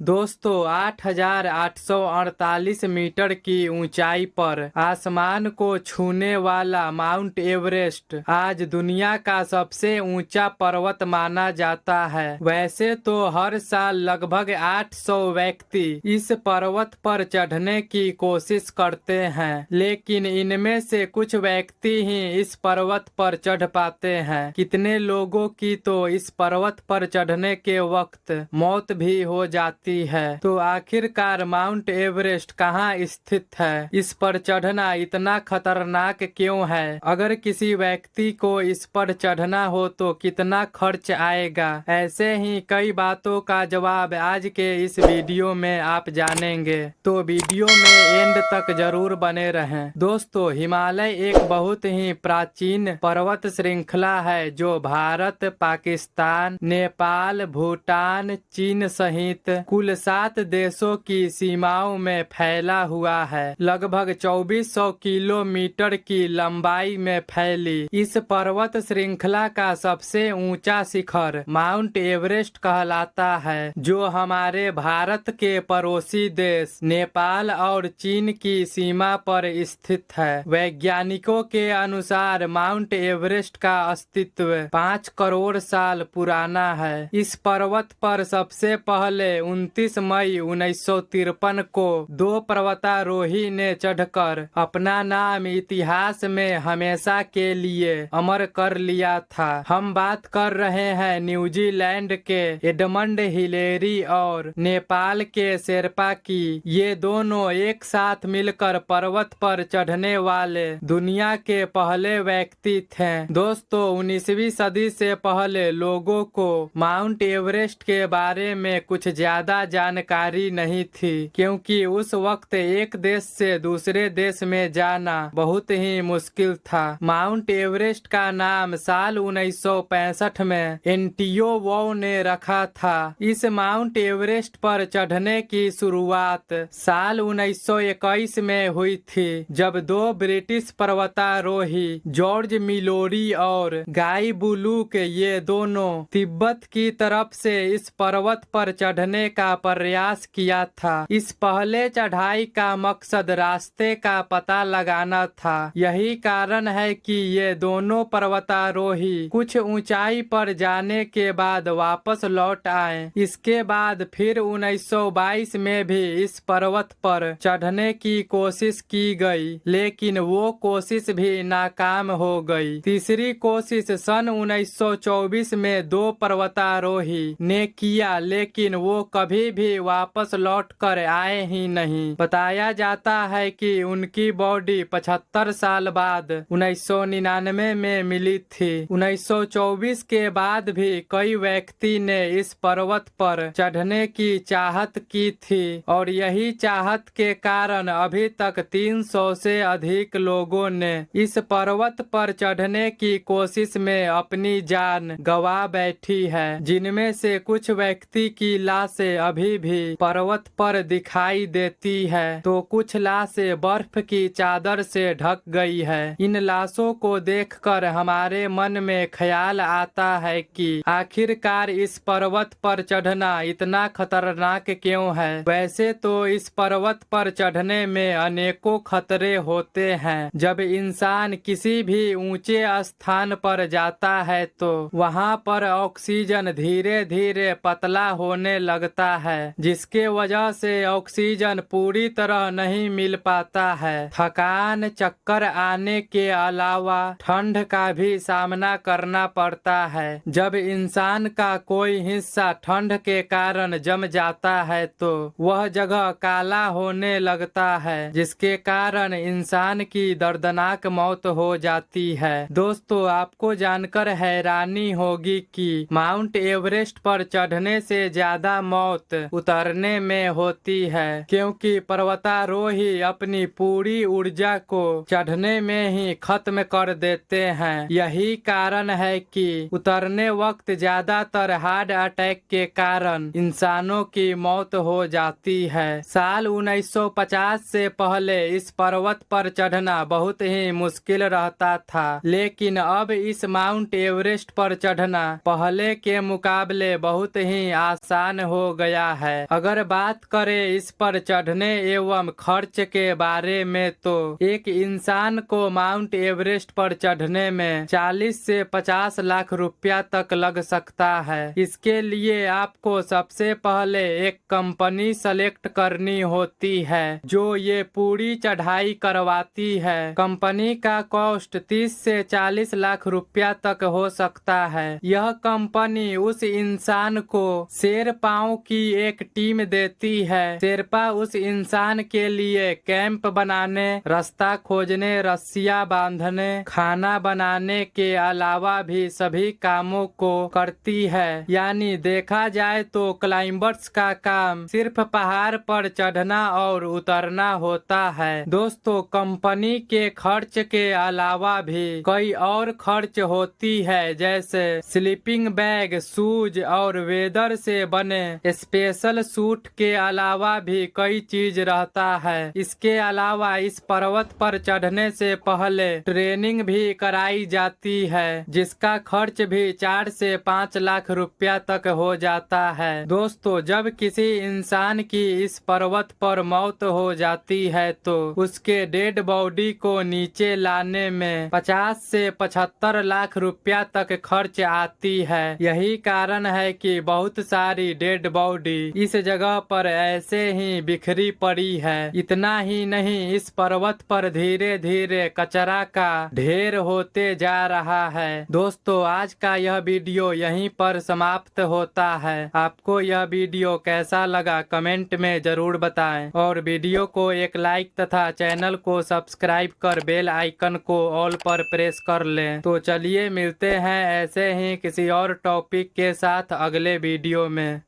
दोस्तों 8,848 मीटर की ऊंचाई पर आसमान को छूने वाला माउंट एवरेस्ट आज दुनिया का सबसे ऊंचा पर्वत माना जाता है। वैसे तो हर साल लगभग 800 व्यक्ति इस पर्वत पर चढ़ने की कोशिश करते हैं, लेकिन इनमें से कुछ व्यक्ति ही इस पर्वत पर चढ़ पाते हैं। कितने लोगों की तो इस पर्वत पर चढ़ने के वक्त मौत भी हो जाती है। तो आखिरकार माउंट एवरेस्ट कहाँ स्थित है? इस पर चढ़ना इतना खतरनाक क्यों है? अगर किसी व्यक्ति को इस पर चढ़ना हो तो कितना खर्च आएगा? ऐसे ही कई बातों का जवाब आज के इस वीडियो में आप जानेंगे, तो वीडियो में एंड तक जरूर बने रहें। दोस्तों, हिमालय एक बहुत ही प्राचीन पर्वत श्रृंखला है जो भारत, पाकिस्तान, नेपाल, भूटान, चीन सहित कुल 7 देशों की सीमाओं में फैला हुआ है। लगभग 2400 किलोमीटर की लंबाई में फैली इस पर्वत श्रृंखला का सबसे ऊंचा शिखर माउंट एवरेस्ट कहलाता है, जो हमारे भारत के पड़ोसी देश नेपाल और चीन की सीमा पर स्थित है। वैज्ञानिकों के अनुसार माउंट एवरेस्ट का अस्तित्व 5 करोड़ साल पुराना है। इस पर्वत पर सबसे पहले 29 मई 1953 को 2 पर्वतारोही ने चढ़कर अपना नाम इतिहास में हमेशा के लिए अमर कर लिया था। हम बात कर रहे हैं न्यूजीलैंड के एडमंड हिलेरी और नेपाल के शेरपा की। ये दोनों एक साथ मिलकर पर्वत पर चढ़ने वाले दुनिया के पहले व्यक्ति थे। दोस्तों, 19वीं सदी से पहले लोगों को माउंट एवरेस्ट के बारे में कुछ ज्यादा जानकारी नहीं थी, क्योंकि उस वक्त एक देश से दूसरे देश में जाना बहुत ही मुश्किल था। माउंट एवरेस्ट का नाम साल 1965 में एंटियो वो ने रखा था। इस माउंट एवरेस्ट पर चढ़ने की शुरुआत साल 1921 में हुई थी, जब 2 ब्रिटिश पर्वतारोही जॉर्ज मिलोरी और गाई बुलूक ये दोनों तिब्बत की तरफ से इस पर्वत पर चढ़ने का प्रयास किया था। इस पहले चढ़ाई का मकसद रास्ते का पता लगाना था। यही कारण है कि ये दोनों पर्वतारोही कुछ ऊंचाई पर जाने के बाद वापस लौट आए। इसके बाद फिर 1922 में भी इस पर्वत पर चढ़ने की कोशिश की गई, लेकिन वो कोशिश भी नाकाम हो गई। तीसरी कोशिश सन 1924 में 2 पर्वतारोही ने किया, लेकिन वो कभी भी वापस लौट कर आए ही नहीं। बताया जाता है कि उनकी बॉडी 75 साल बाद 1999 में मिली थी। 1924 के बाद भी कई व्यक्ति ने इस पर्वत पर चढ़ने की चाहत की थी, और यही चाहत के कारण अभी तक 300 से अधिक लोगों ने इस पर्वत पर चढ़ने की कोशिश में अपनी जान गंवा बैठी है, जिनमें से कुछ व्यक्ति की लाशें अभी भी पर्वत पर दिखाई देती है, तो कुछ लाशें बर्फ की चादर से ढक गई है। इन लाशों को देखकर हमारे मन में ख्याल आता है कि आखिरकार इस पर्वत पर चढ़ना इतना खतरनाक क्यों है। वैसे तो इस पर्वत पर चढ़ने में अनेकों खतरे होते हैं। जब इंसान किसी भी ऊंचे स्थान पर जाता है तो वहां पर ऑक्सीजन धीरे धीरे पतला होने लगता है, जिसके वजह से ऑक्सीजन पूरी तरह नहीं मिल पाता है। थकान, चक्कर आने के अलावा ठंड का भी सामना करना पड़ता है। जब इंसान का कोई हिस्सा ठंड के कारण जम जाता है तो वह जगह काला होने लगता है, जिसके कारण इंसान की दर्दनाक मौत हो जाती है। दोस्तों, आपको जानकर हैरानी होगी कि माउंट एवरेस्ट पर चढ़ने से ज्यादा मौत उतरने में होती है, क्योंकि पर्वतारोही अपनी पूरी ऊर्जा को चढ़ने में ही खत्म कर देते हैं। यही कारण है कि उतरने वक्त ज्यादातर हार्ट अटैक के कारण इंसानों की मौत हो जाती है। साल 1950 से पहले इस पर्वत पर चढ़ना बहुत ही मुश्किल रहता था, लेकिन अब इस माउंट एवरेस्ट पर चढ़ना पहले के मुकाबले बहुत ही आसान हो गया है। अगर बात करें इस पर चढ़ने एवं खर्च के बारे में तो एक इंसान को माउंट एवरेस्ट पर चढ़ने में 40 से 50 लाख रुपया तक लग सकता है। इसके लिए आपको सबसे पहले एक कंपनी सेलेक्ट करनी होती है जो ये पूरी चढ़ाई करवाती है। कंपनी का कॉस्ट 30 से 40 लाख रुपया तक हो सकता है। यह कंपनी उस इंसान को शेरपाओं की एक टीम देती है। शेरपा उस इंसान के लिए कैंप बनाने, रास्ता खोजने, रस्सियां बांधने, खाना बनाने के अलावा भी सभी कामों को करती है। यानी देखा जाए तो क्लाइंबर्स का काम सिर्फ पहाड़ पर चढ़ना और उतरना होता है। दोस्तों, कंपनी के खर्च के अलावा भी कई और खर्च होती है, जैसे स्लीपिंग बैग, शूज और वेदर से बने स्पेशल सूट के अलावा भी कई चीज रहता है। इसके अलावा इस पर्वत पर चढ़ने से पहले ट्रेनिंग भी कराई जाती है, जिसका खर्च भी 4 से 5 लाख रुपया तक हो जाता है। दोस्तों, जब किसी इंसान की इस पर्वत पर मौत हो जाती है तो उसके डेड बॉडी को नीचे लाने में 50 से 75 लाख रुपया तक खर्च आती है। यही कारण है कि बहुत सारी डेड बॉडी इस जगह पर ऐसे ही बिखरी पड़ी है। इतना ही नहीं, इस पर्वत पर धीरे धीरे कचरा का ढेर होते जा रहा है। दोस्तों, आज का यह वीडियो यहीं पर समाप्त होता है। आपको यह वीडियो कैसा लगा कमेंट में जरूर बताएं और वीडियो को एक लाइक तथा चैनल को सब्सक्राइब कर बेल आइकन को ऑल पर प्रेस कर लें। तो चलिए मिलते हैं ऐसे ही किसी और टॉपिक के साथ अगले वीडियो में।